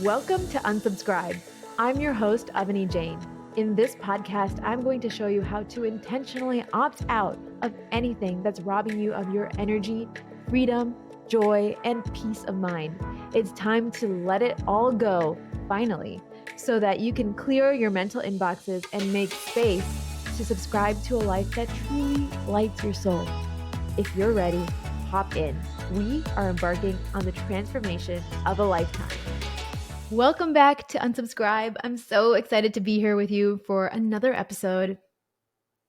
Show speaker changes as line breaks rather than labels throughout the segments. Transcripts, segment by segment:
Welcome to Unsubscribe. I'm your host, Avani Jane. In this podcast, I'm going to show you how to intentionally opt out of anything that's robbing you of your energy, freedom, joy, and peace of mind. It's time to let it all go, finally, so that you can clear your mental inboxes and make space to subscribe to a life that truly lights your soul. If you're ready, hop in. We are embarking on the transformation of a lifetime. Welcome back to Unsubscribe. I'm so excited to be here with you for another episode.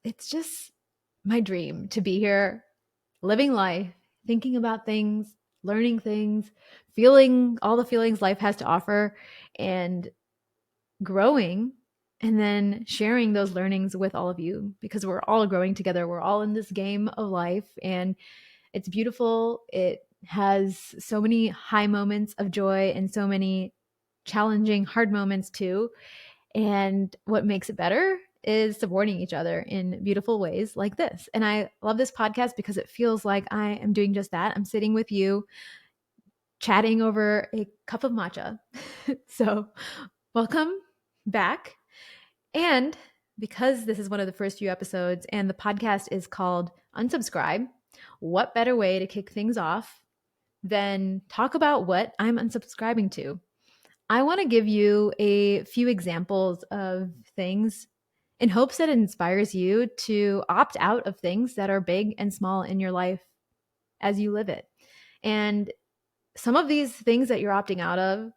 It's just my dream to be here, living life, thinking about things, learning things, feeling all the feelings life has to offer, and growing, and then sharing those learnings with all of you because we're all growing together. We're all in this game of life, and it's beautiful. It has so many high moments of joy and so many challenging, hard moments too. And what makes it better is supporting each other in beautiful ways like this. And I love this podcast because it feels like I am doing just that. I'm sitting with you, chatting over a cup of matcha. So, welcome back. And because this is one of the first few episodes and the podcast is called Unsubscribe, what better way to kick things off than talk about what I'm unsubscribing to? I want to give you a few examples of things in hopes that it inspires you to opt out of things that are big and small in your life as you live it. And some of these things that you're opting out of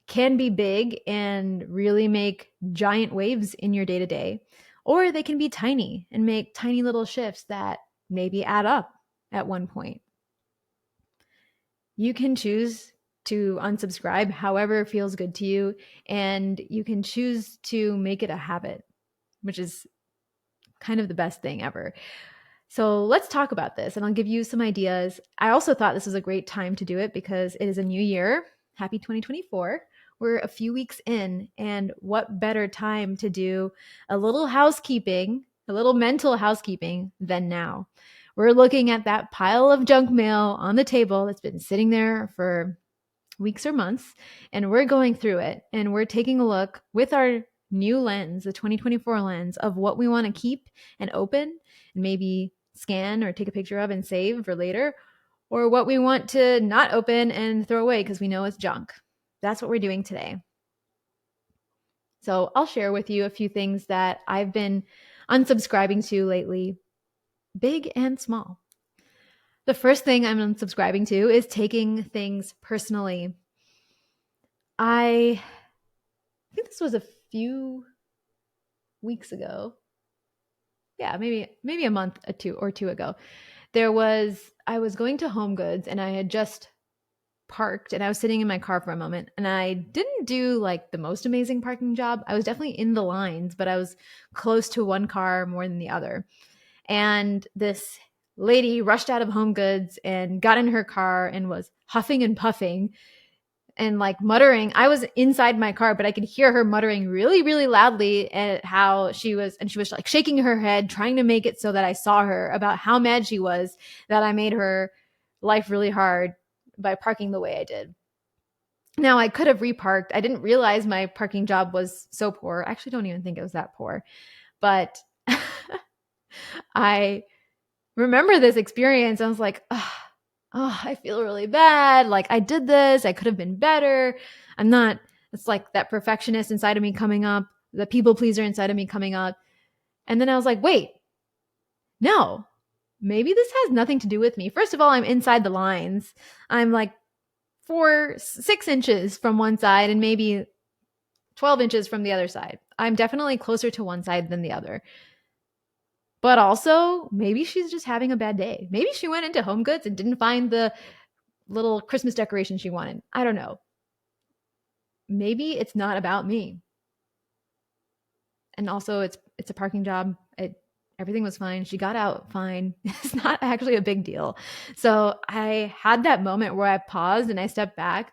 can be big and really make giant waves in your day to day, or they can be tiny and make tiny little shifts that maybe add up at one point. You can choose to unsubscribe however feels good to you, and you can choose to make it a habit, which is kind of the best thing ever. So let's talk about this, and I'll give you some ideas. I also thought this was a great time to do it because it is a new year. Happy 2024. We're a few weeks in, and what better time to do a little housekeeping, a little mental housekeeping than now? We're looking at that pile of junk mail on the table that's been sitting there for weeks or months, and we're going through it, and we're taking a look with our new lens, the 2024 lens, of what we want to keep and open and maybe scan or take a picture of and save for later, or what we want to not open and throw away because we know it's junk. That's what we're doing today. So I'll share with you a few things that I've been unsubscribing to lately, big and small. The first thing I'm unsubscribing to is taking things personally. I think this was a few weeks ago. Yeah, maybe a month or two ago. I was going to Home Goods and I had just parked and I was sitting in my car for a moment and I didn't do like the most amazing parking job. I was definitely in the lines, but I was close to one car more than the other. And this lady rushed out of Home Goods and got in her car and was huffing and puffing and like muttering. I was inside my car, but I could hear her muttering really, really loudly at how she was like shaking her head, trying to make it so that I saw her, about how mad she was that I made her life really hard by parking the way I did. Now, I could have reparked. I didn't realize my parking job was so poor. I actually don't even think it was that poor. But I remember this experience. I was like, oh, I feel really bad. Like I did this. I could have been better. It's like that perfectionist inside of me coming up, the people pleaser inside of me coming up. And then I was like, wait, no, maybe this has nothing to do with me. First of all, I'm inside the lines. I'm like 6 inches from one side and maybe 12 inches from the other side. I'm definitely closer to one side than the other. But also, maybe she's just having a bad day. Maybe she went into Home Goods and didn't find the little Christmas decoration she wanted. I don't know. Maybe it's not about me. And also, it's a parking job. Everything was fine. She got out fine. It's not actually a big deal. So I had that moment where I paused and I stepped back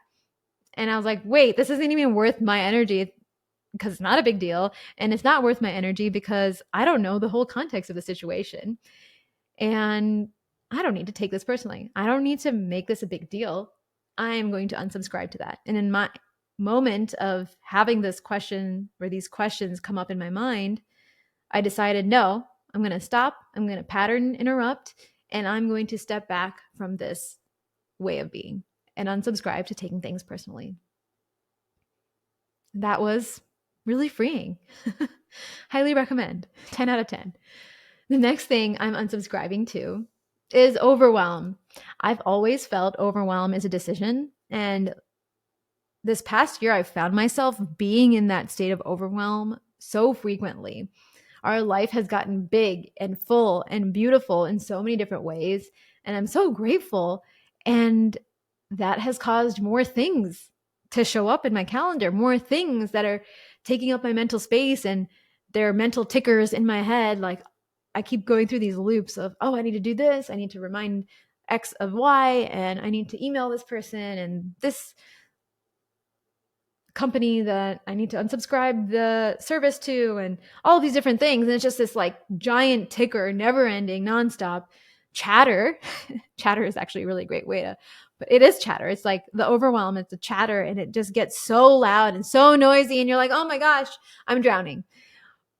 and I was like, wait, this isn't even worth my energy because it's not a big deal. And it's not worth my energy because I don't know the whole context of the situation. And I don't need to take this personally. I don't need to make this a big deal. I am going to unsubscribe to that. And moment of having this question or these questions come up in my mind, I decided, no, I'm going to stop. I'm going to pattern interrupt, and I'm going to step back from this way of being and unsubscribe to taking things personally. That was really freeing. Highly recommend. 10 out of 10. The next thing I'm unsubscribing to is overwhelm. I've always felt overwhelm is a decision. And this past year, I've found myself being in that state of overwhelm so frequently. Our life has gotten big and full and beautiful in so many different ways. And I'm so grateful. And that has caused more things to show up in my calendar, more things that are taking up my mental space, and there are mental tickers in my head. Like, I keep going through these loops of, oh, I need to do this. I need to remind X of Y, and I need to email this person and this company that I need to unsubscribe the service to, and all these different things. And it's just this like giant ticker, never ending, nonstop chatter. Chatter is actually a really great way to, but it is chatter. It's like the overwhelm, it's a chatter, and it just gets so loud and so noisy. And you're like, oh my gosh, I'm drowning.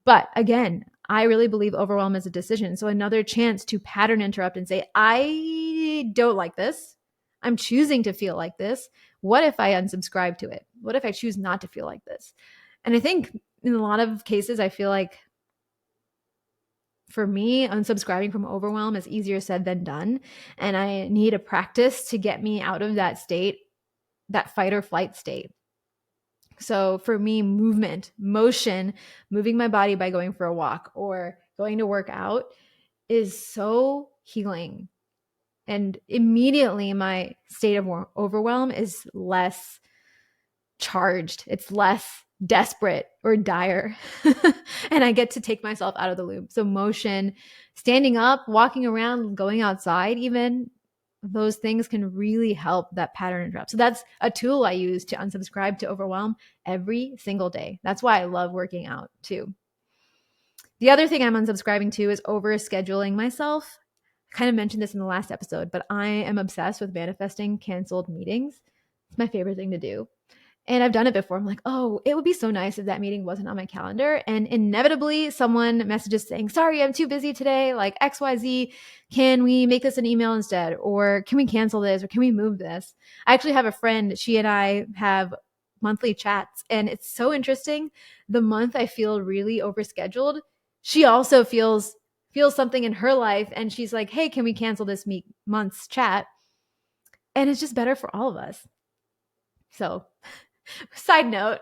But again, I really believe overwhelm is a decision. So another chance to pattern interrupt and say, I don't like this. I'm choosing to feel like this. What if I unsubscribe to it? What if I choose not to feel like this? And I think in a lot of cases, I feel like for me, unsubscribing from overwhelm is easier said than done. And I need a practice to get me out of that state, that fight or flight state. So for me, movement, motion, moving my body by going for a walk or going to work out is so healing. And immediately my state of overwhelm is less charged. It's less desperate or dire. And I get to take myself out of the loop. So motion, standing up, walking around, going outside, even those things can really help that pattern interrupt. So that's a tool I use to unsubscribe to overwhelm every single day. That's why I love working out too. The other thing I'm unsubscribing to is overscheduling myself. I kind of mentioned this in the last episode, but I am obsessed with manifesting canceled meetings. It's my favorite thing to do. And I've done it before. I'm like, oh, it would be so nice if that meeting wasn't on my calendar. And inevitably, someone messages saying, sorry, I'm too busy today. Like XYZ, can we make this an email instead? Or can we cancel this? Or can we move this? I actually have a friend. She and I have monthly chats. And it's so interesting. The month I feel really overscheduled, she also feels something in her life. And she's like, hey, can we cancel this month's chat? And it's just better for all of us. So side note,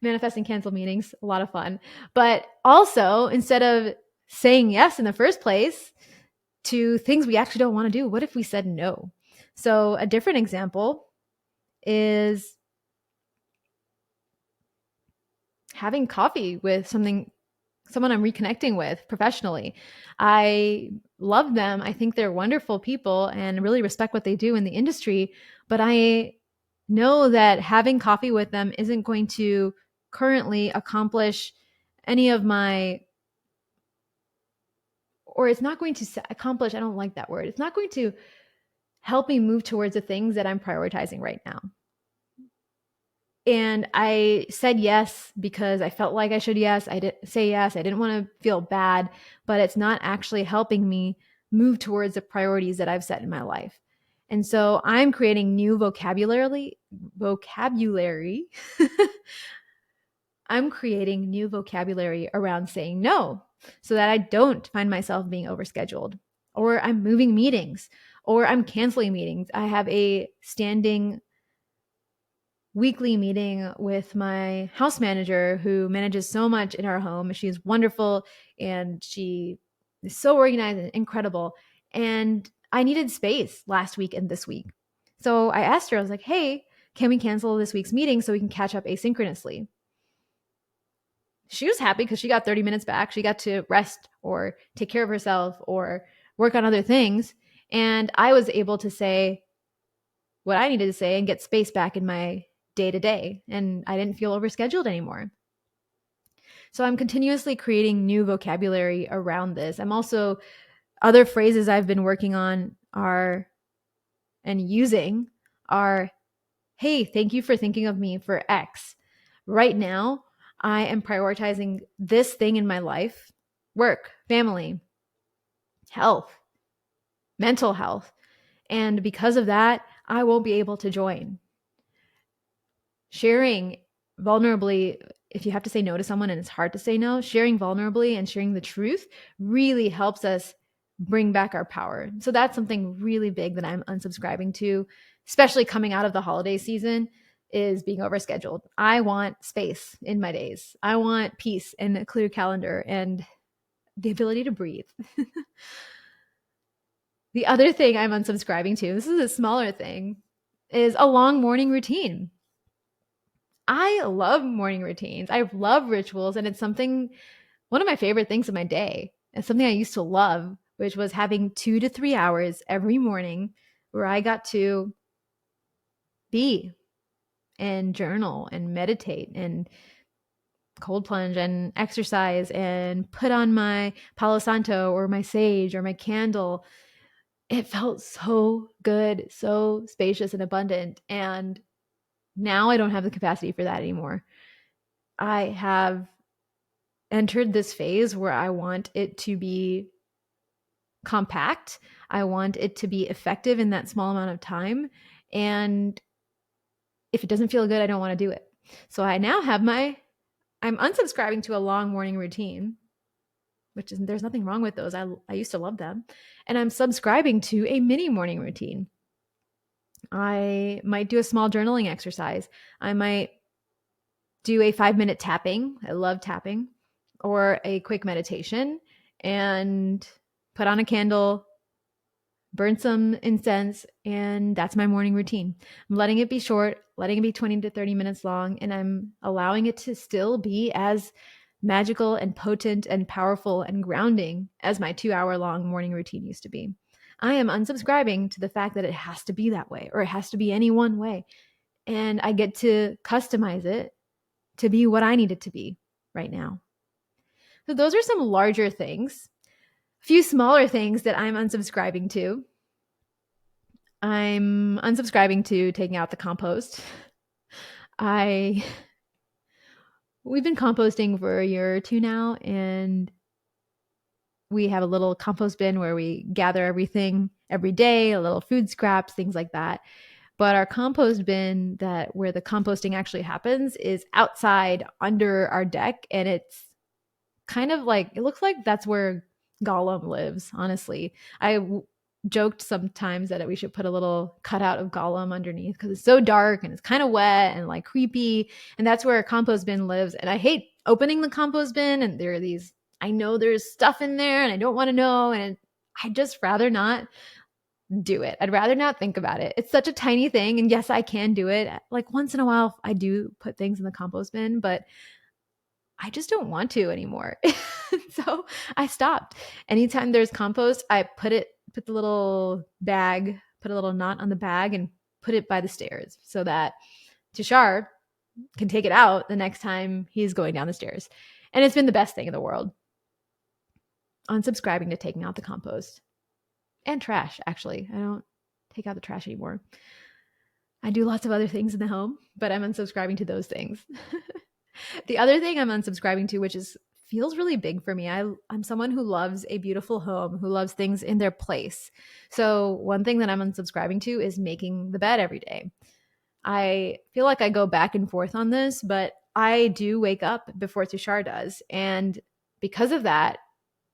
manifesting cancel meetings, a lot of fun. But also, instead of saying yes in the first place to things we actually don't want to do, what if we said no? So a different example is having coffee with someone I'm reconnecting with professionally. I love them. I think they're wonderful people and really respect what they do in the industry. But I know that having coffee with them isn't going to currently accomplish any of my, or it's not going to accomplish, I don't like that word. It's not going to help me move towards the things that I'm prioritizing right now. And I said yes because I felt like I should yes. I didn't say yes. I didn't want to feel bad, but it's not actually helping me move towards the priorities that I've set in my life. And so I'm creating new vocabulary. I'm creating new vocabulary around saying no so that I don't find myself being overscheduled, or I'm moving meetings, or I'm canceling meetings. I have a standing weekly meeting with my house manager who manages so much in our home. She's wonderful and she is so organized and incredible. And I needed space last week and this week. So I asked her, I was like, hey, can we cancel this week's meeting so we can catch up asynchronously? She was happy because she got 30 minutes back. She got to rest or take care of herself or work on other things. And I was able to say what I needed to say and get space back in my day to day. And I didn't feel overscheduled anymore. So I'm continuously creating new vocabulary around this. I'm also, other phrases I've been working on are and using are hey, thank you for thinking of me for X. Right now, I am prioritizing this thing in my life: work, family, health, mental health. And because of that, I won't be able to join. Sharing vulnerably, if you have to say no to someone and it's hard to say no, sharing vulnerably and sharing the truth really helps us bring back our power. So that's something really big that I'm unsubscribing to, especially coming out of the holiday season, is being overscheduled. I want space in my days. I want peace and a clear calendar and the ability to breathe. The other thing I'm unsubscribing to, this is a smaller thing, is a long morning routine. I love morning routines. I love rituals, and it's something, one of my favorite things of my day. It's something I used to love, which was having 2 to 3 hours every morning where I got to be and journal and meditate and cold plunge and exercise and put on my Palo Santo or my sage or my candle. It felt so good, so spacious and abundant. And now I don't have the capacity for that anymore. I have entered this phase where I want it to be compact. I want it to be effective in that small amount of time. And if it doesn't feel good, I don't want to do it. So I now have I'm unsubscribing to a long morning routine, which is, there's nothing wrong with those. I used to love them. And I'm subscribing to a mini morning routine. I might do a small journaling exercise. I might do a 5-minute tapping. I love tapping, or a quick meditation, and put on a candle, burn some incense, and that's my morning routine. I'm letting it be short, letting it be 20 to 30 minutes long, and I'm allowing it to still be as magical and potent and powerful and grounding as my 2-hour long morning routine used to be. I am unsubscribing to the fact that it has to be that way or it has to be any one way. And I get to customize it to be what I need it to be right now. So those are some larger things. A few smaller things that I'm unsubscribing to. I'm unsubscribing to taking out the compost. I we've been composting for a year or two now, and we have a little compost bin where we gather everything every day, a little food scraps, things like that. But our compost bin, that where the composting actually happens, is outside under our deck, and it's kind of like, it looks like that's where Gollum lives, honestly. Joked sometimes that we should put a little cutout of Gollum underneath because it's so dark and it's kind of wet and like creepy. And that's where a compost bin lives. And I hate opening the compost bin, and there are these, I know there's stuff in there and I don't want to know. And I'd just rather not do it. I'd rather not think about it. It's such a tiny thing. And yes, I can do it. Like once in a while, I do put things in the compost bin, but I just don't want to anymore. So I stopped. Anytime there's compost, I put the little bag, put a little knot on the bag and put it by the stairs so that Tushar can take it out the next time he's going down the stairs. And it's been the best thing in the world. Unsubscribing to taking out the compost and trash, actually. I don't take out the trash anymore. I do lots of other things in the home, but I'm unsubscribing to those things. The other thing I'm unsubscribing to, which is feels really big for me. I'm someone who loves a beautiful home, who loves things in their place. So one thing that I'm unsubscribing to is making the bed every day. I feel like I go back and forth on this, but I do wake up before Tushar does. And because of that,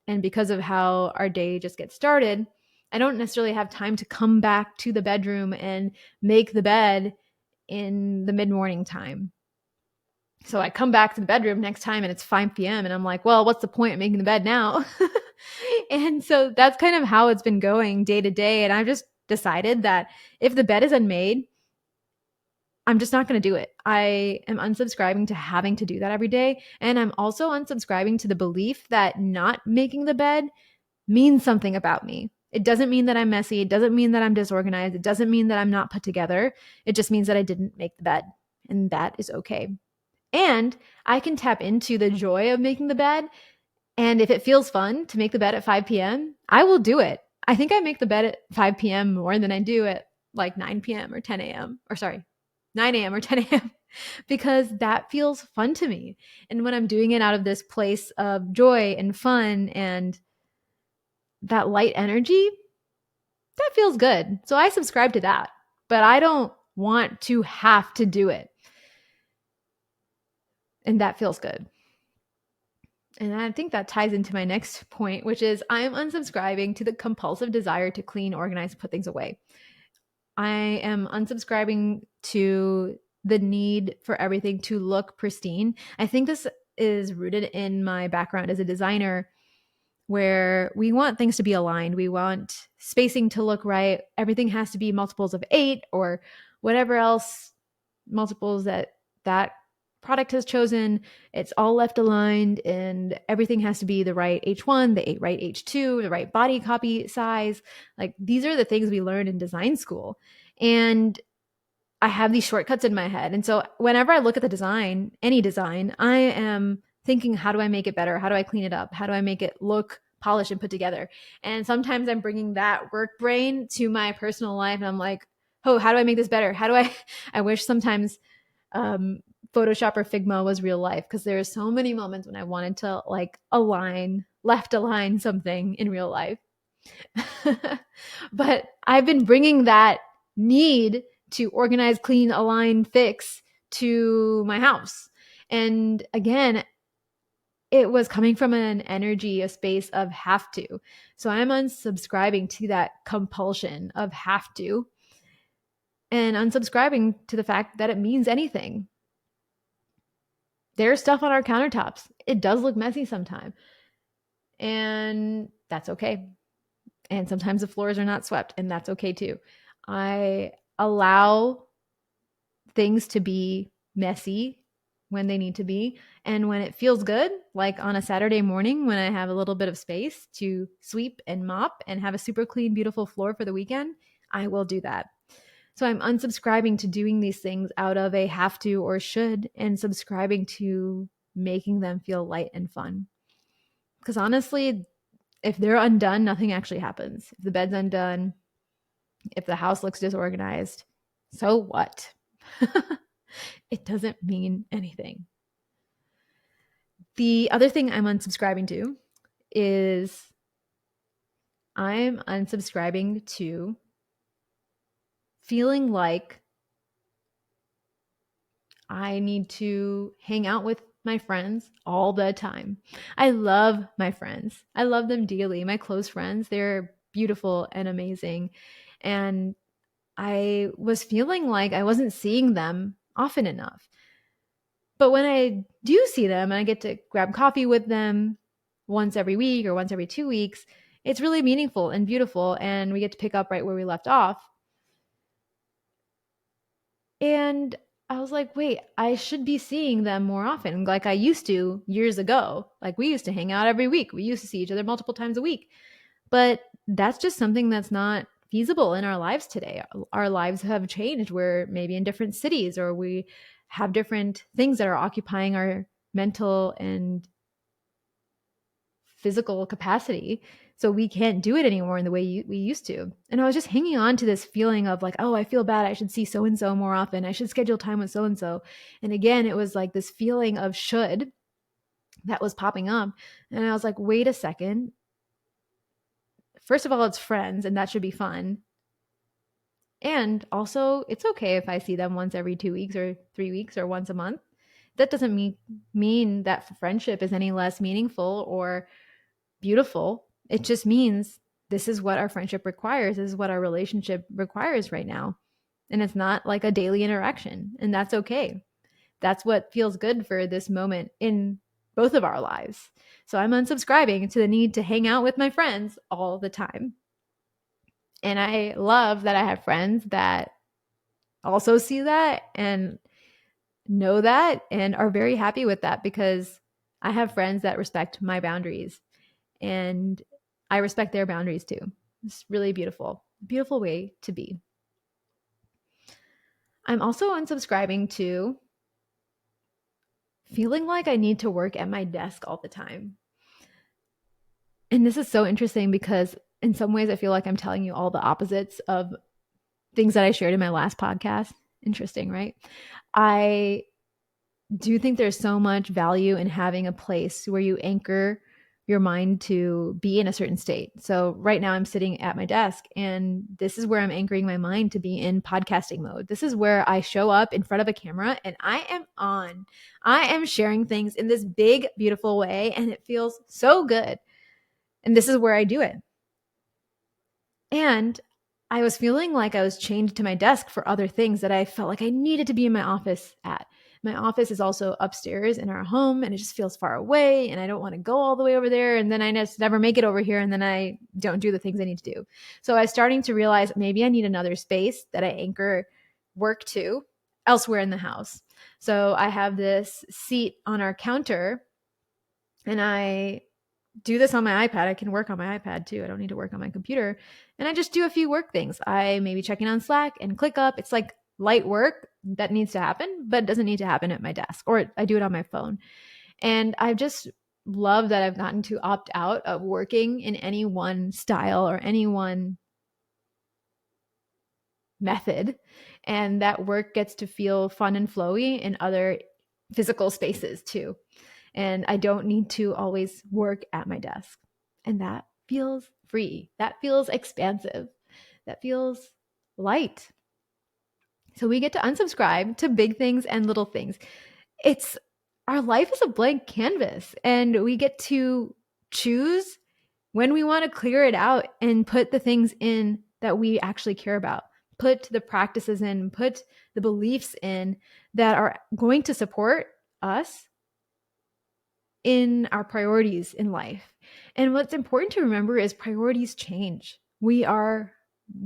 and because of how our day just gets started, I don't necessarily have time to come back to the bedroom and make the bed in the mid-morning time. So I come back to the bedroom next time and it's 5 p.m. and I'm like, well, what's the point of making the bed now? And so that's kind of how it's been going day to day. And I've just decided that if the bed is unmade, I'm just not going to do it. I am unsubscribing to having to do that every day. And I'm also unsubscribing to the belief that not making the bed means something about me. It doesn't mean that I'm messy. It doesn't mean that I'm disorganized. It doesn't mean that I'm not put together. It just means that I didn't make the bed. And that is okay. And I can tap into the joy of making the bed. And if it feels fun to make the bed at 5 p.m., I will do it. I think I make the bed at 5 p.m. more than I do at like 9 p.m. or 10 a.m. or sorry, 9 a.m. or 10 a.m. because that feels fun to me. And when I'm doing it out of this place of joy and fun and that light energy, that feels good. So I subscribe to that, but I don't want to have to do it. And that feels good. And I think that ties into my next point, which is I'm unsubscribing to the compulsive desire to clean, organize, and put things away. I am unsubscribing to the need for everything to look pristine. I think this is rooted in my background as a designer, where we want things to be aligned. We want spacing to look right. Everything has to be multiples of 8 or whatever else multiples that product has chosen. It's all left aligned and everything has to be the right H1, the right H2, the right body copy size. Like these are the things we learn in design school. And I have these shortcuts in my head. And so whenever I look at the design, any design, I am thinking, how do I make it better? How do I clean it up? How do I make it look polished and put together? And sometimes I'm bringing that work brain to my personal life and I'm like, oh, how do I make this better? How do I, I wish sometimes um, Photoshop or Figma was real life because there are so many moments when I wanted to like left align something in real life. But I've been bringing that need to organize, clean, align, fix to my house. And again, it was coming from an energy, a space of have to. So I'm unsubscribing to that compulsion of have to and unsubscribing to the fact that it means anything. There's stuff on our countertops. It does look messy sometimes. And that's okay. And sometimes the floors are not swept, and that's okay too. I allow things to be messy when they need to be. And when it feels good, like on a Saturday morning when I have a little bit of space to sweep and mop and have a super clean, beautiful floor for the weekend, I will do that. So I'm unsubscribing to doing these things out of a have to or should and subscribing to making them feel light and fun. Because honestly, if they're undone, nothing actually happens. If the bed's undone, if the house looks disorganized, so what? It doesn't mean anything. The other thing I'm unsubscribing to is I'm unsubscribing to feeling like I need to hang out with my friends all the time. I love my friends. I love them dearly. My close friends, they're beautiful and amazing. And I was feeling like I wasn't seeing them often enough. But when I do see them and I get to grab coffee with them once every week or once every 2 weeks, it's really meaningful and beautiful. And we get to pick up right where we left off. And I was like, wait, I should be seeing them more often, like I used to years ago. Like we used to hang out every week. We used to see each other multiple times a week. But that's just something that's not feasible in our lives today. Our lives have changed. We're maybe in different cities or we have different things that are occupying our mental and physical capacity. So we can't do it anymore in the way we used to. And I was just hanging on to this feeling of like, oh, I feel bad. I should see so and so more often. I should schedule time with so and so. And again, it was like this feeling of should that was popping up. And I was like, wait a second. First of all, it's friends and that should be fun. And also, it's okay if I see them once every 2 weeks or 3 weeks or once a month. That doesn't mean that friendship is any less meaningful or beautiful. It just means this is what our friendship requires. This is what our relationship requires right now. And it's not like a daily interaction. And that's okay. That's what feels good for this moment in both of our lives. So I'm unsubscribing to the need to hang out with my friends all the time. And I love that I have friends that also see that and know that and are very happy with that because I have friends that respect my boundaries and I respect their boundaries too. It's really beautiful, beautiful way to be. I'm also unsubscribing to feeling like I need to work at my desk all the time. And this is so interesting because in some ways I feel like I'm telling you all the opposites of things that I shared in my last podcast. Interesting, right? I do think there's so much value in having a place where you anchor your mind to be in a certain state. So right now I'm sitting at my desk and this is where I'm anchoring my mind to be in podcasting mode. This is where I show up in front of a camera and I am on. I am sharing things in this big, beautiful way and it feels so good. And this is where I do it. And I was feeling like I was chained to my desk for other things that I felt like I needed to be in my office at. My office is also upstairs in our home and it just feels far away and I don't want to go all the way over there and then I just never make it over here and then I don't do the things I need to do. So I was starting to realize maybe I need another space that I anchor work to elsewhere in the house. So I have this seat on our counter and I do this on my iPad. I can work on my iPad too. I don't need to work on my computer. And I just do a few work things. I maybe check in on Slack and ClickUp. It's like light work that needs to happen, but it doesn't need to happen at my desk, or I do it on my phone. And I just love that I've gotten to opt out of working in any one style or any one method. And that work gets to feel fun and flowy in other physical spaces too. And I don't need to always work at my desk. And that feels free. That feels expansive. That feels light. So we get to unsubscribe to big things and little things. It's our life is a blank canvas and we get to choose when we want to clear it out and put the things in that we actually care about. Put the practices in, put the beliefs in that are going to support us in our priorities in life. And what's important to remember is priorities change. We are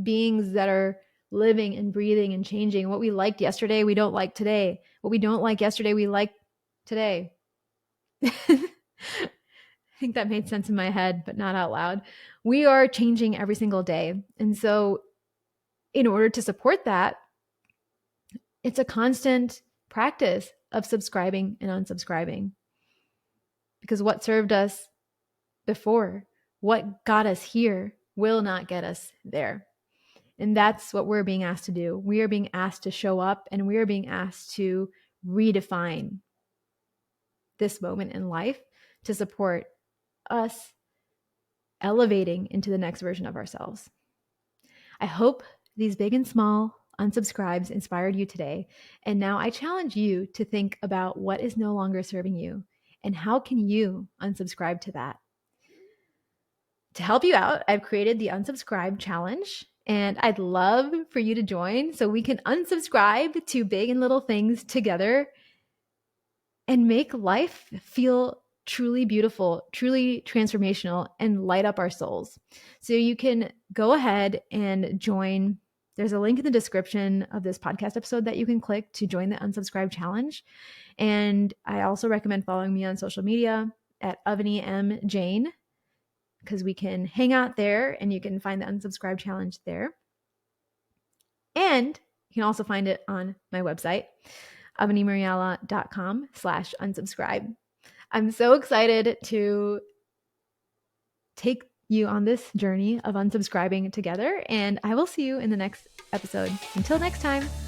beings that are living and breathing and changing. What we liked yesterday, we don't like today. What we don't like yesterday, we like today. I think that made sense in my head, but not out loud. We are changing every single day. And so, in order to support that, it's a constant practice of subscribing and unsubscribing. Because what served us before, what got us here, will not get us there. And that's what we're being asked to do. We are being asked to show up and we are being asked to redefine this moment in life to support us elevating into the next version of ourselves. I hope these big and small unsubscribes inspired you today. And now I challenge you to think about what is no longer serving you and how can you unsubscribe to that. To help you out, I've created the unsubscribe challenge and I'd love for you to join so we can unsubscribe to big and little things together and make life feel truly beautiful, truly transformational, and light up our souls. So you can go ahead and join. There's a link in the description of this podcast episode that you can click to join the unsubscribe challenge. And I also recommend following me on social media at Avani M. Jane, because we can hang out there and you can find the unsubscribe challenge there. And you can also find it on my website, avanimariala.com/unsubscribe. I'm so excited to take you on this journey of unsubscribing together, and I will see you in the next episode. Until next time.